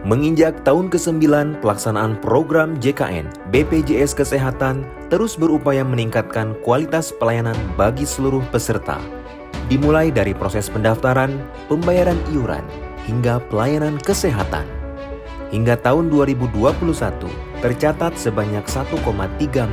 Menginjak tahun ke-9 pelaksanaan program JKN, BPJS Kesehatan terus berupaya meningkatkan kualitas pelayanan bagi seluruh peserta. Dimulai dari proses pendaftaran, pembayaran iuran, hingga pelayanan kesehatan. Hingga tahun 2021, tercatat sebanyak 1,3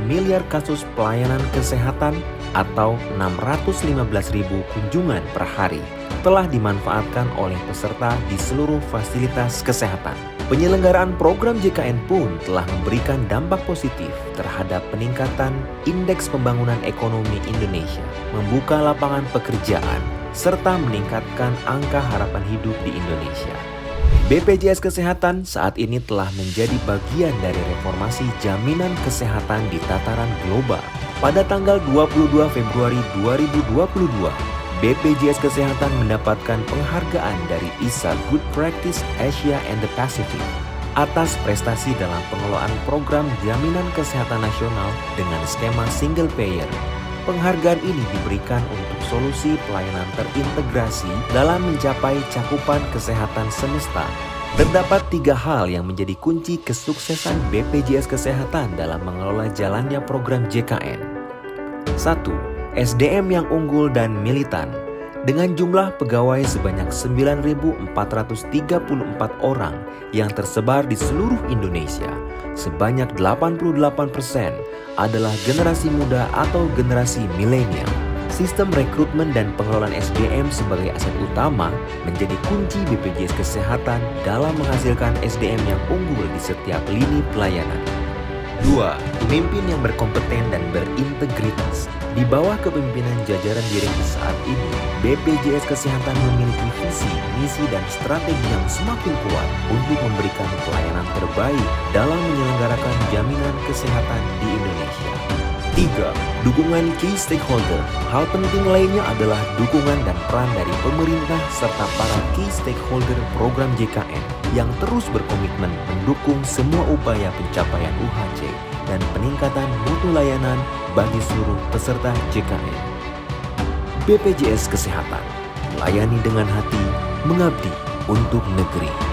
miliar kasus pelayanan kesehatan atau 615.000 kunjungan per hari telah dimanfaatkan oleh peserta di seluruh fasilitas kesehatan. Penyelenggaraan program JKN pun telah memberikan dampak positif terhadap peningkatan indeks pembangunan ekonomi Indonesia, membuka lapangan pekerjaan, serta meningkatkan angka harapan hidup di Indonesia. BPJS Kesehatan saat ini telah menjadi bagian dari reformasi jaminan kesehatan di tataran global. Pada tanggal 22 Februari 2022, BPJS Kesehatan mendapatkan penghargaan dari ISA Good Practice Asia and the Pacific atas prestasi dalam pengelolaan program jaminan kesehatan nasional dengan skema single payer. Penghargaan ini diberikan untuk solusi pelayanan terintegrasi dalam mencapai cakupan kesehatan semesta. Terdapat 3 hal yang menjadi kunci kesuksesan BPJS Kesehatan dalam mengelola jalannya program JKN. 1. SDM yang unggul dan militan. Dengan jumlah pegawai sebanyak 9.434 orang yang tersebar di seluruh Indonesia, sebanyak 88% adalah generasi muda atau generasi milenial. Sistem rekrutmen dan pengelolaan SDM sebagai aset utama menjadi kunci BPJS Kesehatan dalam menghasilkan SDM yang unggul di setiap lini pelayanan. 2. Pemimpin yang berkompeten dan berintegritas. Di bawah kepemimpinan jajaran direksi saat ini, BPJS Kesehatan memiliki visi, misi, dan strategi yang semakin kuat untuk memberikan pelayanan terbaik dalam menyelenggarakan jaminan kesehatan di Indonesia. 3. Dukungan key stakeholder. Hal penting lainnya adalah dukungan dan peran dari pemerintah serta para key stakeholder program JKN yang terus berkomitmen mendukung semua upaya pencapaian UHC dan peningkatan mutu layanan bagi seluruh peserta JKN. BPJS Kesehatan, melayani dengan hati, mengabdi untuk negeri.